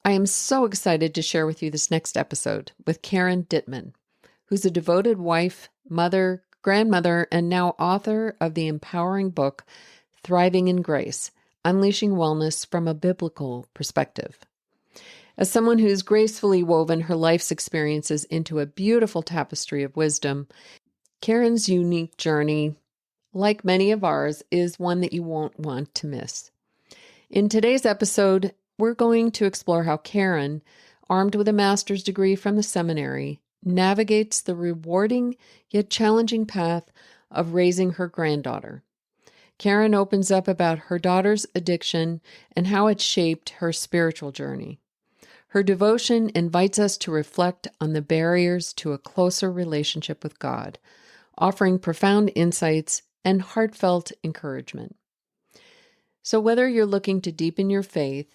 I am so excited to share with you this next episode with Karen Dittman, who's a devoted wife, mother, grandmother, and now author of the empowering book, Thriving in Grace, Unleashing Wellness from a Biblical Perspective. As someone who's gracefully woven her life's experiences into a beautiful tapestry of wisdom, Karen's unique journey, like many of ours, is one that you won't want to miss. In today's episode, we're going to explore how Karen, armed with a master's degree from the seminary, navigates the rewarding yet challenging path of raising her granddaughter. Karen opens up about her daughter's addiction and how it shaped her spiritual journey. Her devotion invites us to reflect on the barriers to a closer relationship with God, offering profound insights and heartfelt encouragement. So whether you're looking to deepen your faith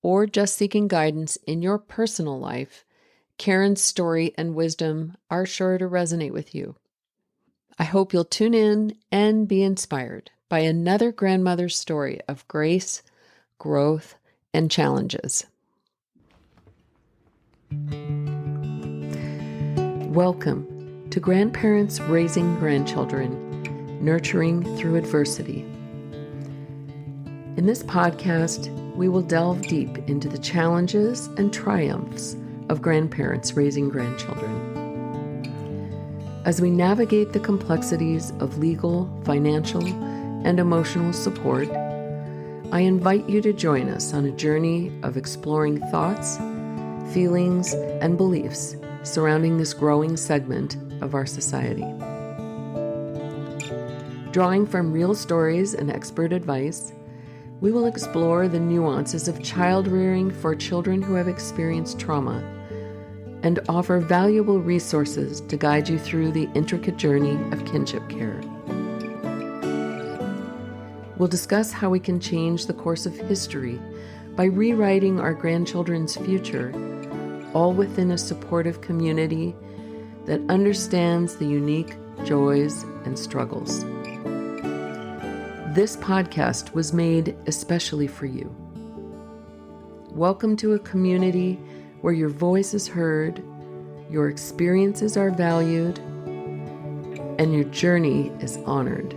or just seeking guidance in your personal life, Karen's story and wisdom are sure to resonate with you. I hope you'll tune in and be inspired by another grandmother's story of grace, growth, and challenges. Welcome to Grandparents Raising Grandchildren, Nurturing Through Adversity. In this podcast, we will delve deep into the challenges and triumphs of grandparents raising grandchildren. As we navigate the complexities of legal, financial, and emotional support, I invite you to join us on a journey of exploring thoughts, feelings, and beliefs surrounding this growing segment of our society. Drawing from real stories and expert advice, we will explore the nuances of child-rearing for children who have experienced trauma and offer valuable resources to guide you through the intricate journey of kinship care. We'll discuss how we can change the course of history by rewriting our grandchildren's future, all within a supportive community that understands the unique joys and struggles. This podcast was made especially for you. Welcome to a community where your voice is heard, your experiences are valued, and your journey is honored.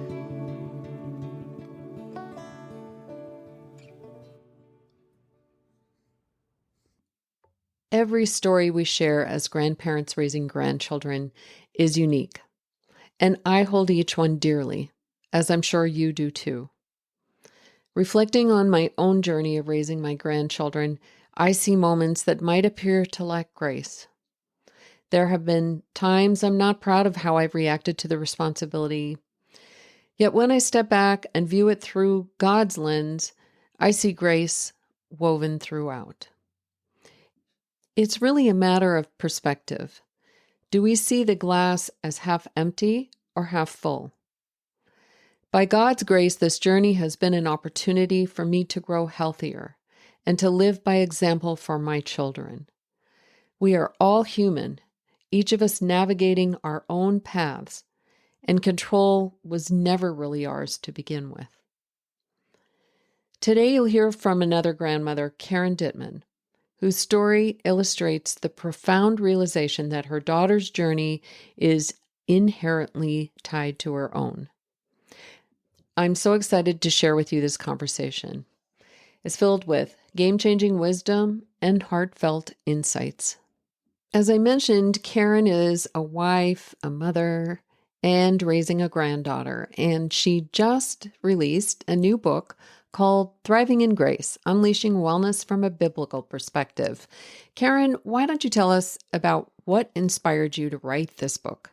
Every story we share as grandparents raising grandchildren is unique, and I hold each one dearly, as I'm sure you do too. Reflecting on my own journey of raising my grandchildren, I see moments that might appear to lack grace. There have been times I'm not proud of how I've reacted to the responsibility. Yet when I step back and view it through God's lens, I see grace woven throughout. It's really a matter of perspective. Do we see the glass as half empty or half full? By God's grace, this journey has been an opportunity for me to grow healthier and to live by example for my children. We are all human, each of us navigating our own paths, and control was never really ours to begin with. Today you'll hear from another grandmother, Karen Dittman, whose story illustrates the profound realization that her daughter's journey is inherently tied to her own. I'm so excited to share with you this conversation. It's filled with game-changing wisdom and heartfelt insights. As I mentioned, Karen is a wife, a mother, and raising a granddaughter, and she just released a new book called Thriving in Grace, Unleashing Wellness from a Biblical Perspective. Karen, why don't you tell us about what inspired you to write this book?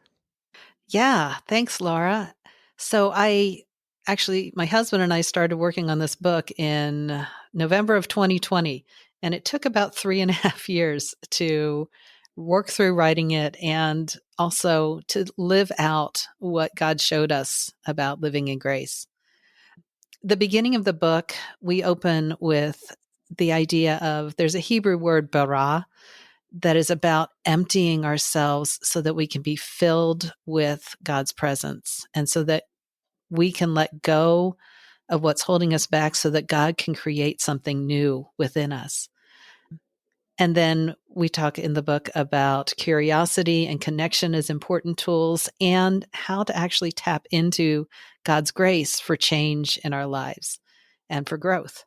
Yeah, thanks, Laura. So my husband and I started working on this book in November of 2020, and it took about 3.5 years to work through writing it and also to live out what God showed us about living in grace. The beginning of the book, we open with the idea of there's a Hebrew word, bara, that is about emptying ourselves so that we can be filled with God's presence and so that we can let go of what's holding us back so that God can create something new within us. And then we talk in the book about curiosity and connection as important tools and how to actually tap into God's grace for change in our lives and for growth.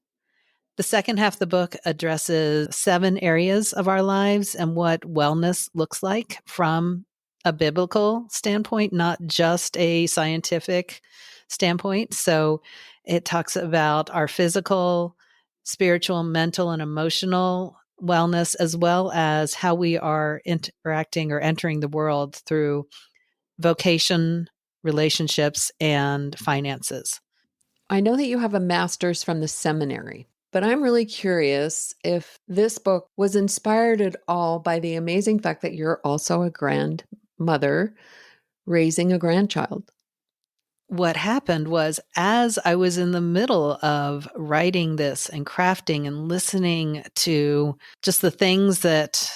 The second half of the book addresses 7 areas of our lives and what wellness looks like from a biblical standpoint, not just a scientific standpoint. So it talks about our physical, spiritual, mental, and emotional wellness, as well as how we are interacting or entering the world through vocation, relationships, and finances. I know that you have a master's from the seminary, but I'm really curious if this book was inspired at all by the amazing fact that you're also a grandmother raising a grandchild. What happened was, as I was in the middle of writing this and crafting and listening to just the things that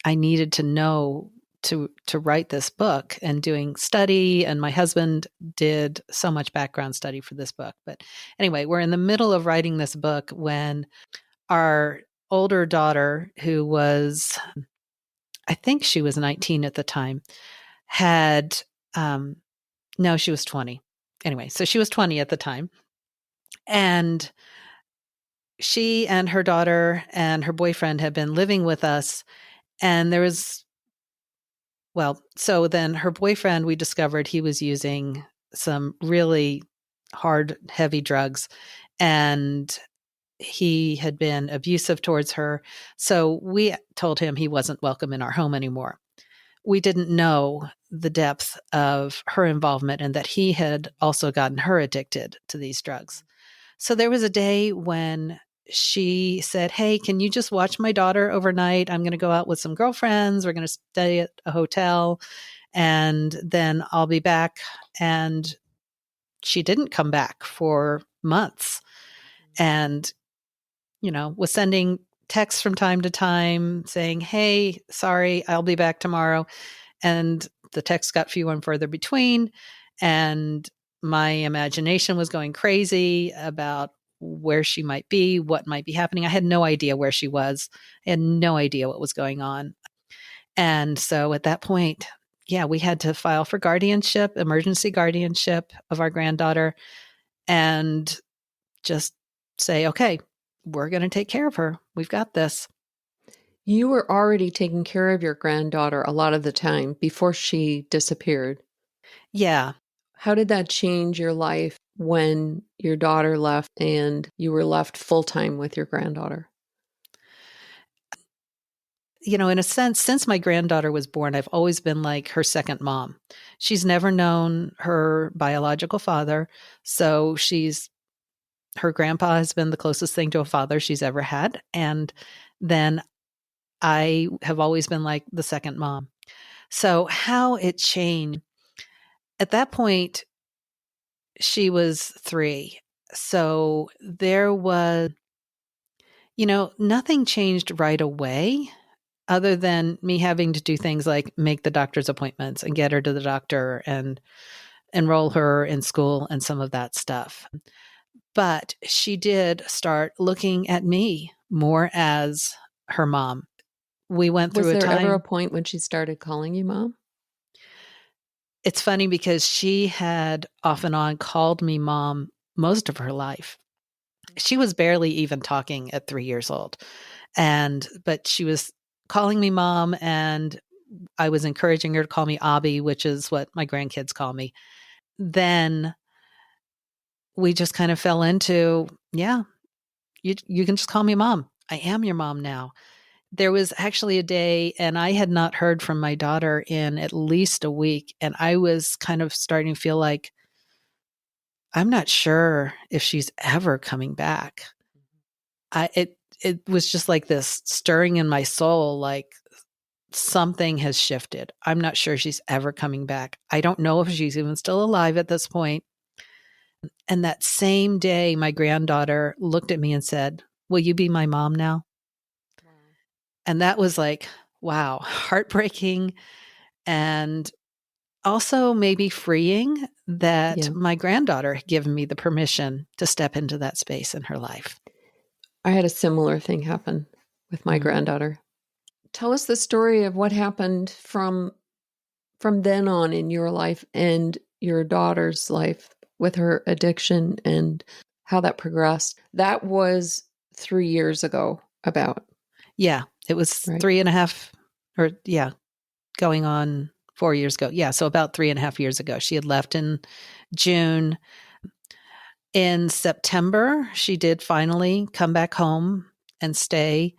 I needed to know to write this book and doing study, and my husband did so much background study for this book. But anyway, we're in the middle of writing this book when our older daughter, who was, I think she was 19 at the time, had no, she was 20. Anyway, so she was 20 at the time. And she and her daughter and her boyfriend had been living with us. And there was, well, so then her boyfriend, we discovered he was using some really hard, heavy drugs. And he had been abusive towards her. So we told him he wasn't welcome in our home anymore. We didn't know the depth of her involvement and that he had also gotten her addicted to these drugs. So there was a day when she said, "Hey, can you just watch my daughter overnight? I'm going to go out with some girlfriends. We're going to stay at a hotel and then I'll be back." And she didn't come back for months and, was sending texts from time to time saying, "Hey, sorry, I'll be back tomorrow." And the texts got few and further between. And my imagination was going crazy about where she might be, what might be happening. I had no idea where she was. I had no idea what was going on. And so at that point, yeah, we had to file for guardianship, emergency guardianship of our granddaughter, and just say, okay, we're going to take care of her. We've got this. You were already taking care of your granddaughter a lot of the time before she disappeared. Yeah. How did that change your life when your daughter left and you were left full-time with your granddaughter? In a sense, since my granddaughter was born, I've always been like her second mom. She's never known her biological father. So her grandpa has been the closest thing to a father she's ever had. And then I have always been like the second mom. So how it changed, at that point, she was 3. So there was, nothing changed right away other than me having to do things like make the doctor's appointments and get her to the doctor and enroll her in school and some of that stuff. But she did start looking at me more as her mom. We went through Was a there ever a time. point when she started calling you mom? It's funny because she had off and on called me mom most of her life. She was barely even talking at 3 years old. But she was calling me mom, and I was encouraging her to call me Abby, which is what my grandkids call me. Then we just kind of fell into, yeah, you can just call me mom. I am your mom now. There was actually a day, and I had not heard from my daughter in at least a week, and I was kind of starting to feel like I'm not sure if she's ever coming back. It was just like this stirring in my soul, like something has shifted. I'm not sure she's ever coming back. I don't know if she's even still alive at this point. And that same day, my granddaughter looked at me and said, "Will you be my mom now?" Wow. And that was like, wow, heartbreaking and also maybe freeing that Yeah. my granddaughter had given me the permission to step into that space in her life. I had a similar thing happen with my granddaughter. Tell us the story of what happened from then on in your life and your daughter's life with her addiction and how that progressed. That was 3 years ago, about. Yeah, it was Right. 3.5 or going on 4 years ago. Yeah, so about 3.5 years ago. She had left in June. In September, she did finally come back home and stay,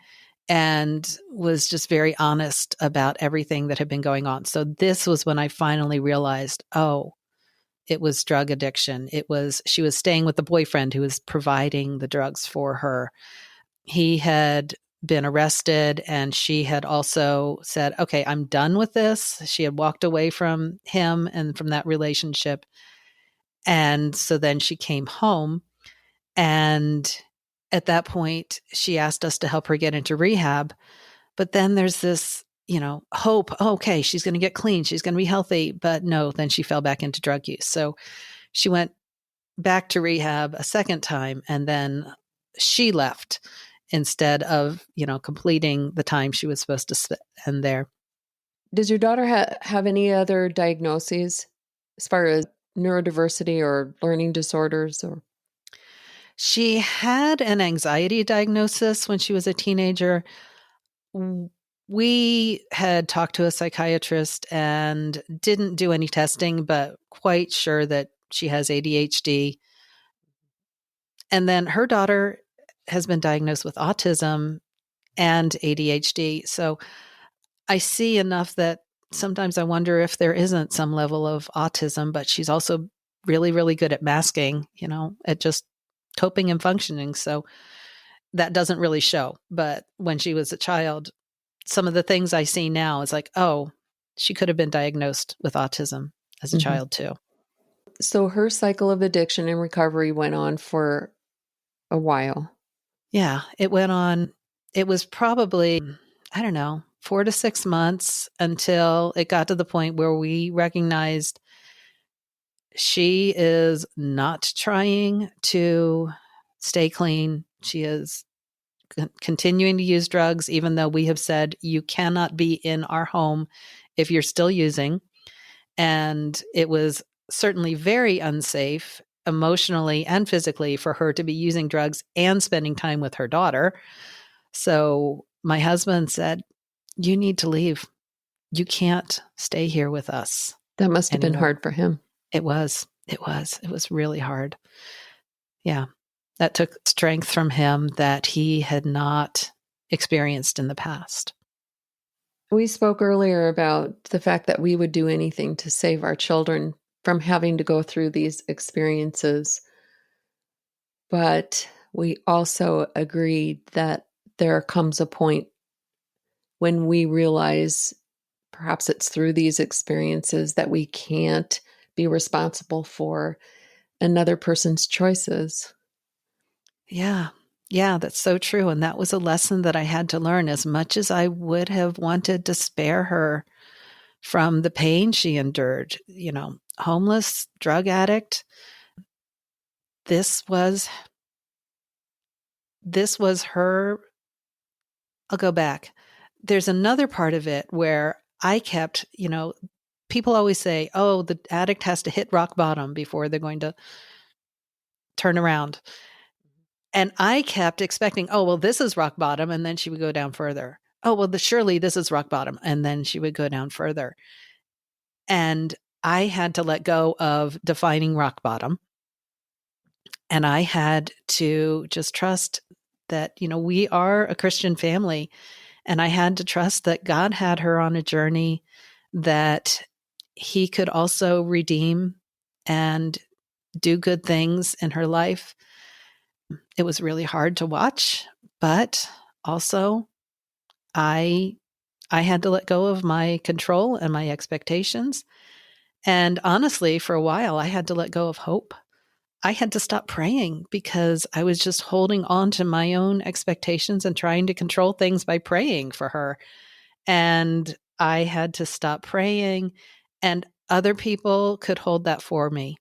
and was just very honest about everything that had been going on. So this was when I finally realized, oh, it was drug addiction. She was staying with the boyfriend who was providing the drugs for her. He had been arrested, and she had also said, okay, I'm done with this. She had walked away from him and from that relationship. And so then she came home, and at that point, she asked us to help her get into rehab. But then there's this, hope, okay, she's going to get clean. She's going to be healthy. But no, then she fell back into drug use. So she went back to rehab a second time, and then she left instead of, completing the time she was supposed to spend there. Does your daughter have any other diagnoses as far as neurodiversity or learning disorders? Or She had an anxiety diagnosis when she was a teenager. We had talked to a psychiatrist and didn't do any testing, but quite sure that she has ADHD. And then her daughter has been diagnosed with autism and ADHD. So I see enough that sometimes I wonder if there isn't some level of autism, but she's also really, really good at masking, at just coping and functioning. So that doesn't really show. But when she was a child, some of the things I see now is like, oh, she could have been diagnosed with autism as a child too. So her cycle of addiction and recovery went on for a while. Yeah, it went on. It was probably, I don't know, 4 to 6 months until it got to the point where we recognized she is not trying to stay clean. She is continuing to use drugs, even though we have said you cannot be in our home if you're still using. And it was certainly very unsafe emotionally and physically for her to be using drugs and spending time with her daughter. So my husband said, you need to leave. You can't stay here with us. That must have been anymore. hard for him. It was really hard. Yeah. That took strength from him that he had not experienced in the past. We spoke earlier about the fact that we would do anything to save our children from having to go through these experiences. But we also agreed that there comes a point when we realize, perhaps it's through these experiences, that we can't be responsible for another person's choices. Yeah. Yeah, that's so true. And that was a lesson that I had to learn. As much as I would have wanted to spare her from the pain she endured, homeless, drug addict, this was her. I'll go back. There's another part of it where I kept, people always say, oh, the addict has to hit rock bottom before they're going to turn around. And I kept expecting, oh, well, this is rock bottom. And then she would go down further. Oh, well, surely this is rock bottom. And then she would go down further. And I had to let go of defining rock bottom. And I had to just trust that, we are a Christian family. And I had to trust that God had her on a journey that he could also redeem and do good things in her life. It was really hard to watch, but also I had to let go of my control and my expectations. And honestly, for a while, I had to let go of hope. I had to stop praying because I was just holding on to my own expectations and trying to control things by praying for her. And I had to stop praying, and other people could hold that for me.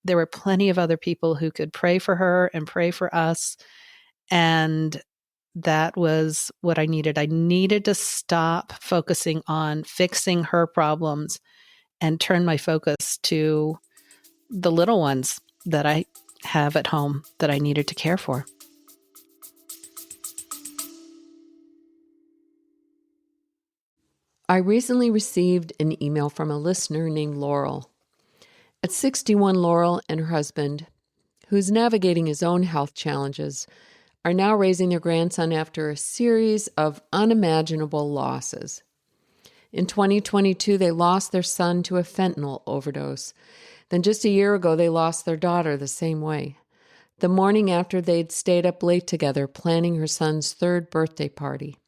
There were plenty of other people who could pray for her and pray for us. And that was what I needed. I needed to stop focusing on fixing her problems and turn my focus to the little ones that I have at home that I needed to care for. I recently received an email from a listener named Laurel. At 61, Laurel and her husband, who's navigating his own health challenges, are now raising their grandson after a series of unimaginable losses. In 2022, they lost their son to a fentanyl overdose. Then just a year ago, they lost their daughter the same way. The morning after, they'd stayed up late together planning her son's third birthday party.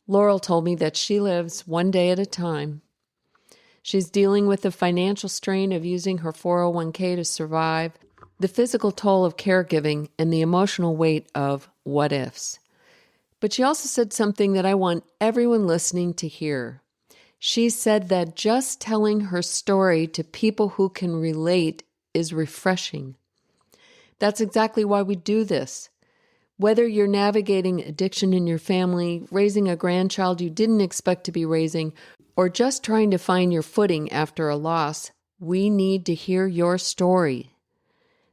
Laurel told me that she lives one day at a time. She's dealing with the financial strain of using her 401k to survive, the physical toll of caregiving, and the emotional weight of what ifs. But she also said something that I want everyone listening to hear. She said that just telling her story to people who can relate is refreshing. That's exactly why we do this. Whether you're navigating addiction in your family, raising a grandchild you didn't expect to be raising, or just trying to find your footing after a loss, we need to hear your story.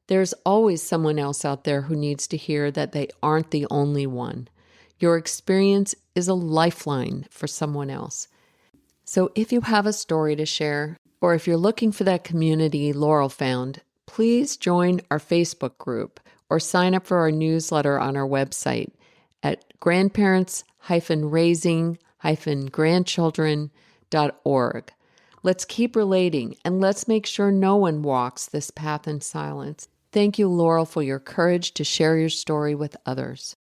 There's always someone else out there who needs to hear that they aren't the only one. Your experience is a lifeline for someone else. So if you have a story to share, or if you're looking for that community Laurel found, please join our Facebook group or sign up for our newsletter on our website at grandparents-raising-grandchildren.org. Let's keep relating, and let's make sure no one walks this path in silence. Thank you, Laurel, for your courage to share your story with others.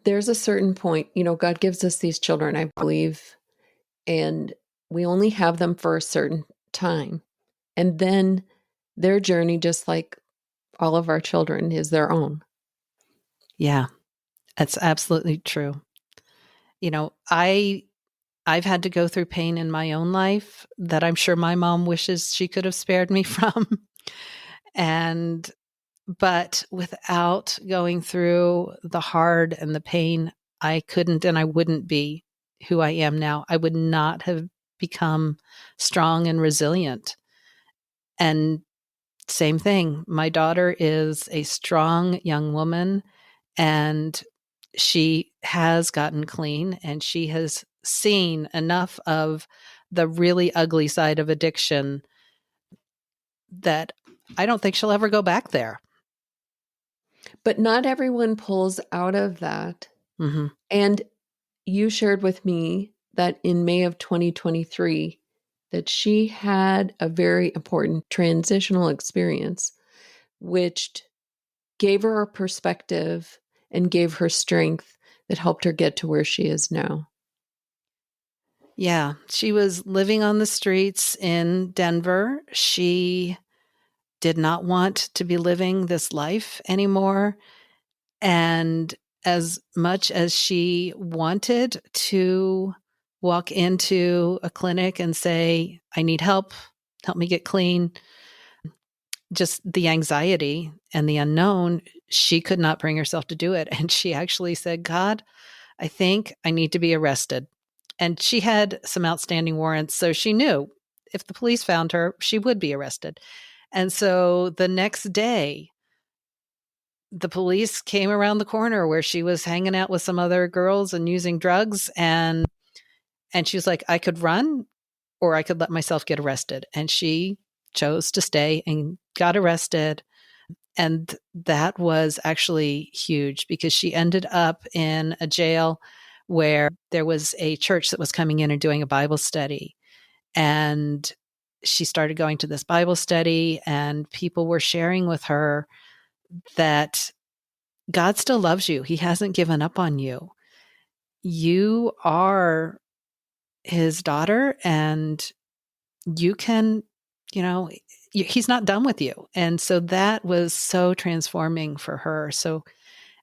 There's a certain point, God gives us these children, I believe, and we only have them for a certain time. And then their journey, just like all of our children, is their own. Yeah, that's absolutely true. I've had to go through pain in my own life that I'm sure my mom wishes she could have spared me from. But without going through the hard and the pain, I couldn't and I wouldn't be who I am now. I would not have become strong and resilient. And same thing, my daughter is a strong young woman, and she has gotten clean, and she has seen enough of the really ugly side of addiction that I don't think she'll ever go back there. But not everyone pulls out of that. Mm-hmm. And you shared with me that in May of 2023, that she had a very important transitional experience, which gave her a perspective and gave her strength that helped her get to where she is now. Yeah, she was living on the streets in Denver. She did not want to be living this life anymore. And as much as she wanted to walk into a clinic and say, I need help me get clean, just the anxiety and the unknown, she could not bring herself to do it. And she actually said, God, I think I need to be arrested. And she had some outstanding warrants, so she knew if the police found her, she would be arrested. And so the next day, the police came around the corner where she was hanging out with some other girls and using drugs. And she was like, I could run or I could let myself get arrested. And she chose to stay and got arrested. And that was actually huge because she ended up in a jail where there was a church that was coming in and doing a Bible study. And she started going to this Bible study, and people were sharing with her that God still loves you. He hasn't given up on you. You are his daughter, and you can, he's not done with you. And so that was so transforming for her. So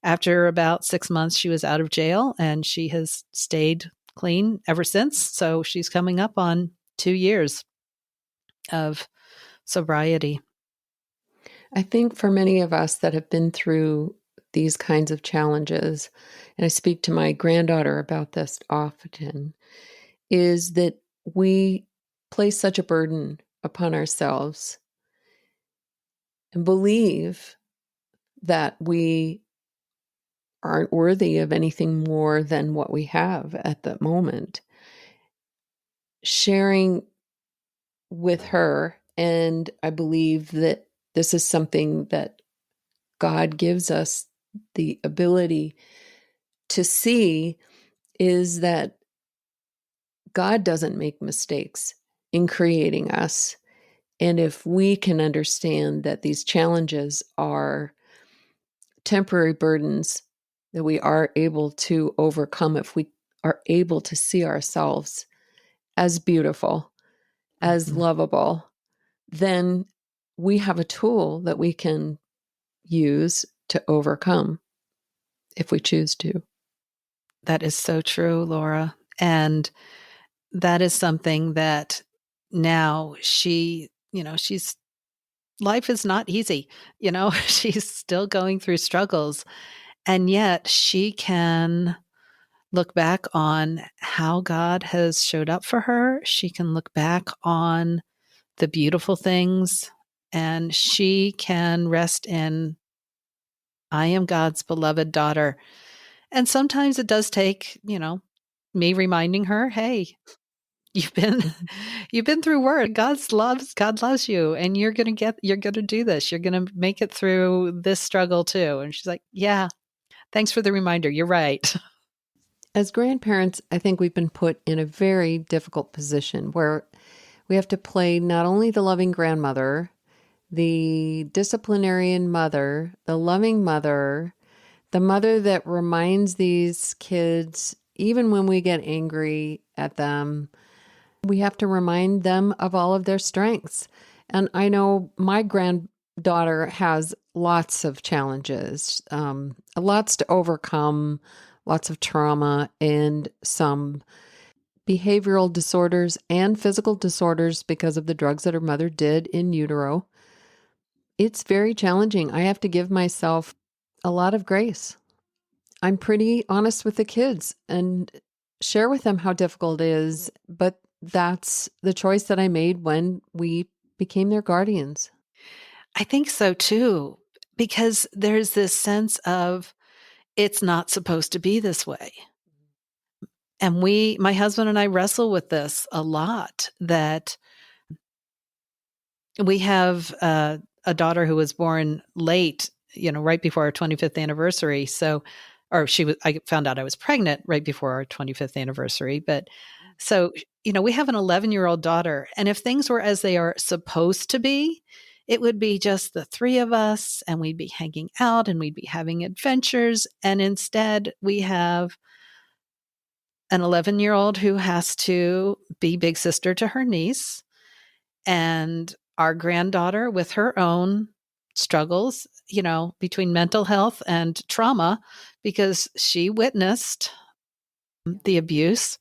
after about 6 months, she was out of jail, and she has stayed clean ever since. So she's coming up on 2 years of sobriety. I think for many of us that have been through these kinds of challenges, and I speak to my granddaughter about this often, is that we place such a burden upon ourselves and believe that we aren't worthy of anything more than what we have at the moment. Sharing with her, and I believe that this is something that God gives us the ability to see, is that God doesn't make mistakes in creating us. And if we can understand that these challenges are temporary burdens that we are able to overcome, if we are able to see ourselves as beautiful, as Mhm. lovable, then we have a tool that we can use to overcome if we choose to. That is so true, Laura. And that is something that now she's life is not easy. She's still going through struggles. And yet she can look back on how God has showed up for her. She can look back on the beautiful things, and she can rest in, I am God's beloved daughter. And sometimes it does take, me reminding her, hey, you've been Mhm. you've been through work. God loves you, and you're gonna do this. You're gonna make it through this struggle too. And she's like, yeah, thanks for the reminder. You're right. As grandparents, I think we've been put in a very difficult position where we have to play not only the loving grandmother, the disciplinarian mother, the loving mother, the mother that reminds these kids, even when we get angry at them, we have to remind them of all of their strengths. And I know my granddaughter has lots of challenges, lots to overcome, lots of trauma, and some behavioral disorders and physical disorders because of the drugs that her mother did in utero. It's very challenging. I have to give myself a lot of grace. I'm pretty honest with the kids and share with them how difficult it is, but that's the choice that I made when we became their guardians. I think so too, because there's this sense of it's not supposed to be this way. And my husband and I wrestle with this a lot, that we have a daughter who was born late, right before our 25th anniversary. So, I found out I was pregnant right before our 25th anniversary. But so, we have an 11-year-old daughter. And if things were as they are supposed to be, it would be just the three of us, and we'd be hanging out and we'd be having adventures. And instead, we have an 11-year-old who has to be big sister to her niece, and our granddaughter with her own struggles, between mental health and trauma, because she witnessed the abuse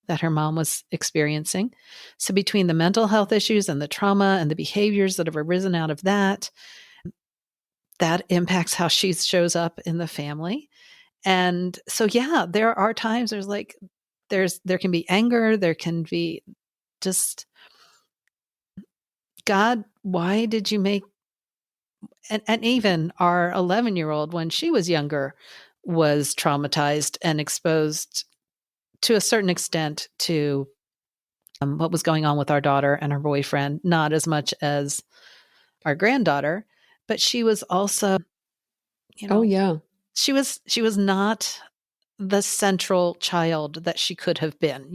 that her mom was experiencing. So between the mental health issues and the trauma and the behaviors that have arisen out of that, that impacts how she shows up in the family. And so, yeah, there are times there can be anger, there can be just, God, why did you make, and even our 11-year-old, when she was younger, was traumatized and exposed to a certain extent to what was going on with our daughter and her boyfriend, not as much as our granddaughter, but she was also, you Oh, know, yeah. she was not the central child that she could have been.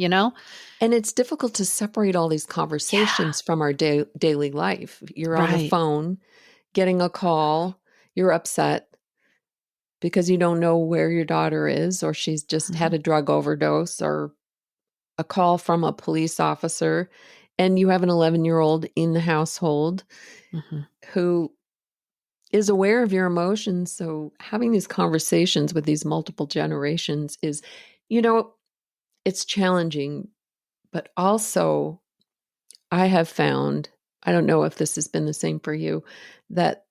And it's difficult to separate all these Yeah, conversations from our daily life. You're on the right. phone, getting a call, you're upset because you don't know where your daughter is, or she's just had Mhm, a drug overdose, or a call from a police officer, and you have an 11-year-old in the household mhm. who is aware of your emotions. So having these conversations with these multiple generations is, you know, it's challenging, but also I have found, I don't know if this has been the same for you, that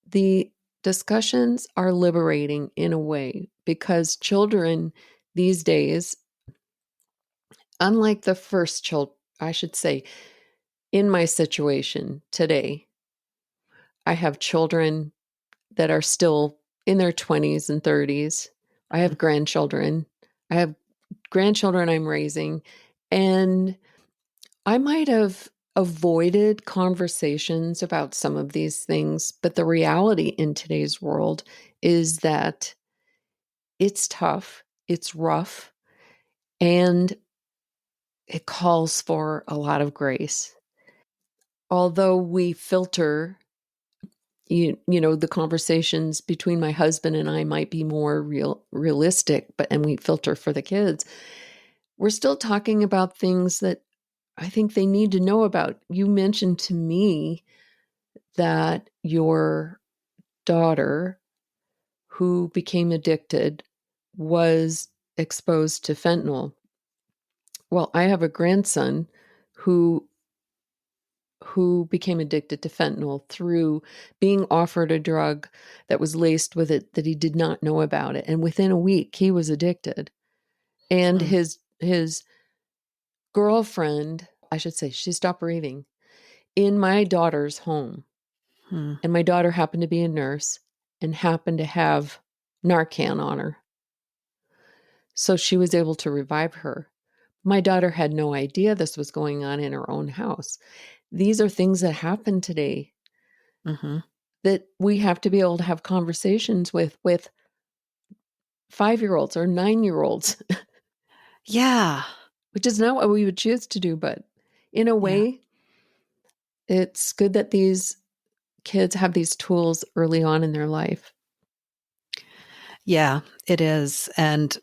the discussions are liberating in a way, because children these days, unlike the first child, I should say, in my situation today, I have children that are still in their 20s and 30s. I have grandchildren. I have grandchildren I'm raising. And I might have avoided conversations about some of these things, but the reality in today's world is that it's tough, it's rough, and it calls for a lot of grace. Although we filter, the conversations between my husband and I might be more realistic, and we filter for the kids, we're still talking about things that I think they need to know about. You mentioned to me that your daughter, who became addicted, was exposed to fentanyl. Well, I have a grandson who became addicted to fentanyl through being offered a drug that was laced with it that he did not know about it. And within a week, he was addicted. And Mm. his girlfriend, I should say, she stopped breathing in my daughter's home. Hmm. And my daughter happened to be a nurse and happened to have Narcan on her. So she was able to revive her. My daughter had no idea this was going on in her own house. These are things that happen today Mm-hmm. that we have to be able to have conversations with 5-year-olds or 9-year-olds, Yeah. which is not what we would choose to do. But in a Yeah. way, it's good that these kids have these tools early on in their life. Yeah, it is. And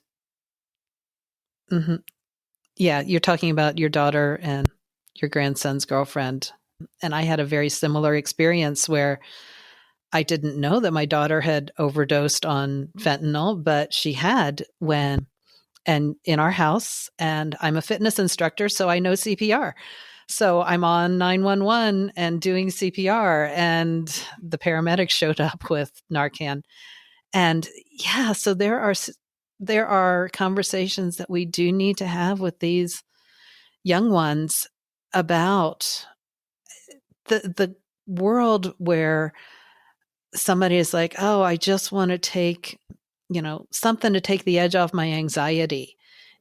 mhm. Yeah, you're talking about your daughter and your grandson's girlfriend. And I had a very similar experience where I didn't know that my daughter had overdosed on fentanyl, but she had and in our house, and I'm a fitness instructor, so I know CPR. So I'm on 911 and doing CPR, and the paramedics showed up with Narcan. And yeah, so there are conversations that we do need to have with these young ones about the world where somebody is like, "Oh, I just want to take, something to take the edge off my anxiety."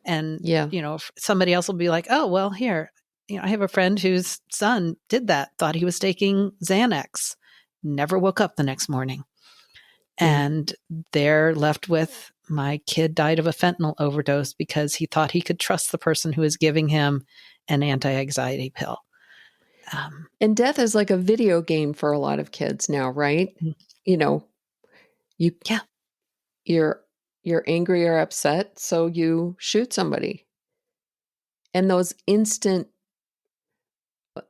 And, Yeah. somebody else will be like, "Oh, well, here, I have a friend whose son did that, thought he was taking Xanax, never woke up the next morning." Yeah. And they're left with, "My kid died of a fentanyl overdose because he thought he could trust the person who was giving him an anti-anxiety pill." And death is like a video game for a lot of kids now, right? Mm. You know, you Yeah. you're you're angry or upset, so you shoot somebody. And those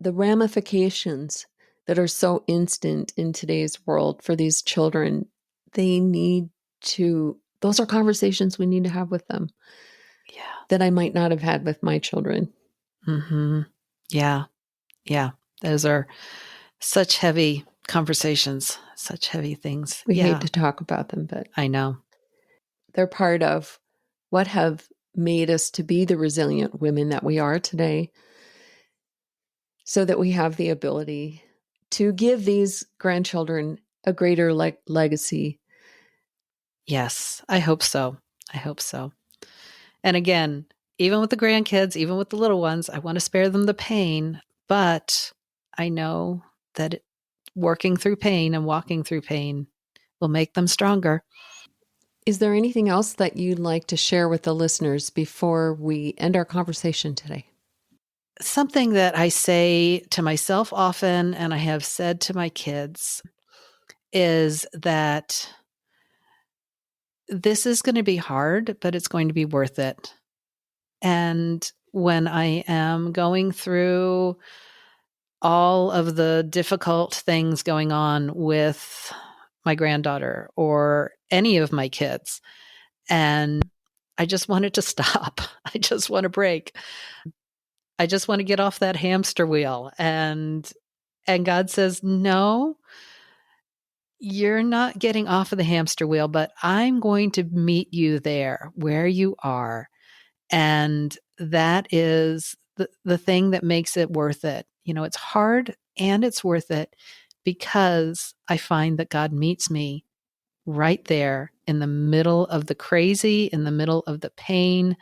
the ramifications that are so instant in today's world for these children, those are conversations we need to have with them Yeah. that I might not have had with my children. Mhm. Yeah. Yeah. Those are such heavy conversations, such heavy things. We hate Yeah, to talk about them, but I know. they're part of what have made us to be the resilient women that we are today, so that we have the ability to give these grandchildren a greater legacy. Yes, I hope so. I hope so. And again, even with the grandkids, even with the little ones, I want to spare them the pain, but I know that working through pain and walking through pain will make them stronger. Is there anything else that you'd like to share with the listeners before we end our conversation today? Something that I say to myself often, and I have said to my kids, is that this is going to be hard, but it's going to be worth it. And when I am going through all of the difficult things going on with my granddaughter or any of my kids, and I just want it to stop, I just want to break. I just want to get off that hamster wheel. And God says, "No, You're not getting off of the hamster wheel, but I'm going to meet you there where you are. And that is the thing that makes it worth it. It's hard and it's worth it because I find that God meets me right there in the middle of the crazy, in the middle of the pain.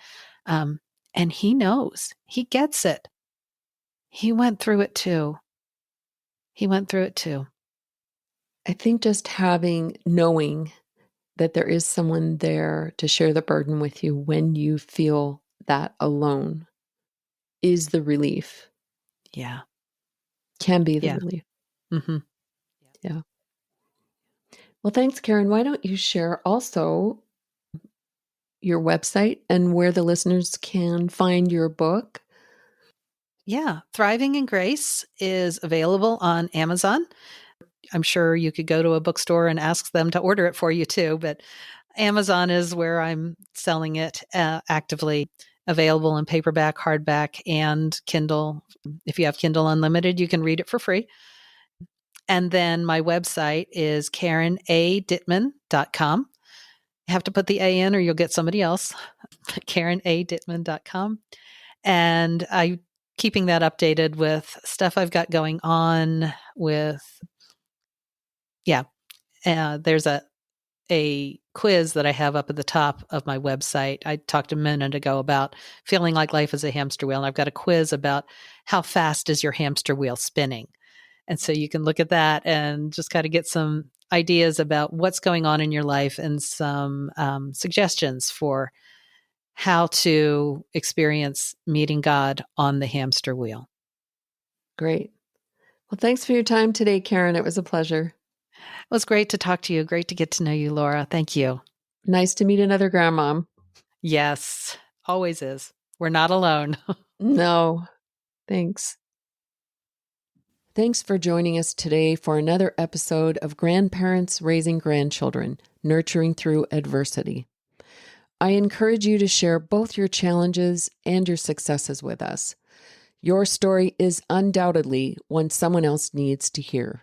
And He knows, He gets it. He went through it too. He went through it too. I think just knowing that there is someone there to share the burden with you when you feel that alone is the relief. Yeah. Can be the Yeah. relief. Mm-hmm. Yeah. Well, thanks, Karen. Why don't you share also your website and where the listeners can find your book? Yeah. Thriving in Grace is available on Amazon. I'm sure you could go to a bookstore and ask them to order it for you too, but Amazon is where I'm selling it actively. Available in paperback, hardback, and Kindle. If you have Kindle Unlimited, you can read it for free. And then my website is karenadittman.com. You have to put the A in or you'll get somebody else. karenadittman.com. And I'm keeping that updated with stuff I've got going on with, there's a quiz that I have up at the top of my website. I talked a minute ago about feeling like life is a hamster wheel, and I've got a quiz about how fast is your hamster wheel spinning. And so you can look at that and just kind of get some ideas about what's going on in your life and some suggestions for how to experience meeting God on the hamster wheel. Great. Well, thanks for your time today, Karen. It was a pleasure. It was great to talk to you. Great to get to know you, Laura. Thank you. Nice to meet another grandmom. Yes, always is. We're not alone. No, thanks. Thanks for joining us today for another episode of Grandparents Raising Grandchildren, Nurturing Through Adversity. I encourage you to share both your challenges and your successes with us. Your story is undoubtedly one someone else needs to hear.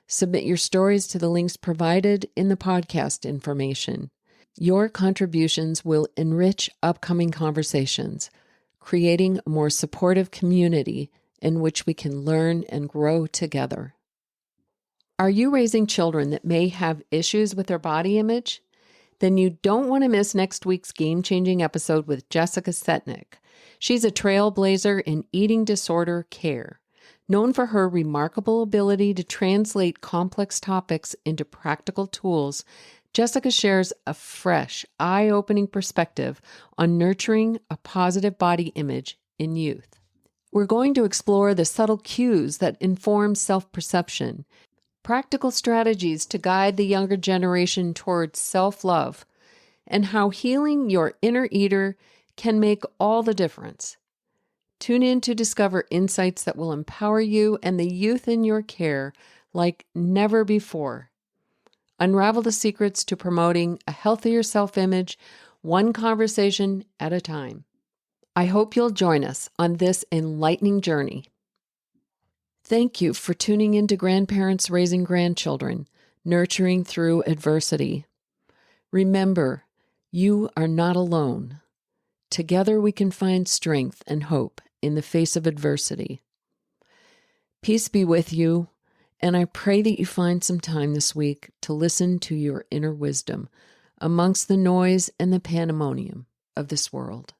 Submit your stories to the links provided in the podcast information. Your contributions will enrich upcoming conversations, creating a more supportive community in which we can learn and grow together. Are you raising children that may have issues with their body image? Then you don't want to miss next week's game-changing episode with Jessica Setnick. She's a trailblazer in eating disorder care. Known for her remarkable ability to translate complex topics into practical tools, Jessica shares a fresh, eye-opening perspective on nurturing a positive body image in youth. We're going to explore the subtle cues that inform self-perception, practical strategies to guide the younger generation towards self-love, and how healing your inner eater can make all the difference. Tune in to discover insights that will empower you and the youth in your care like never before. Unravel the secrets to promoting a healthier self-image, one conversation at a time. I hope you'll join us on this enlightening journey. Thank you for tuning in to Grandparents Raising Grandchildren, Nurturing Through Adversity. Remember, you are not alone. Together we can find strength and hope in the face of adversity. Peace be with you, and I pray that you find some time this week to listen to your inner wisdom amongst the noise and the pandemonium of this world.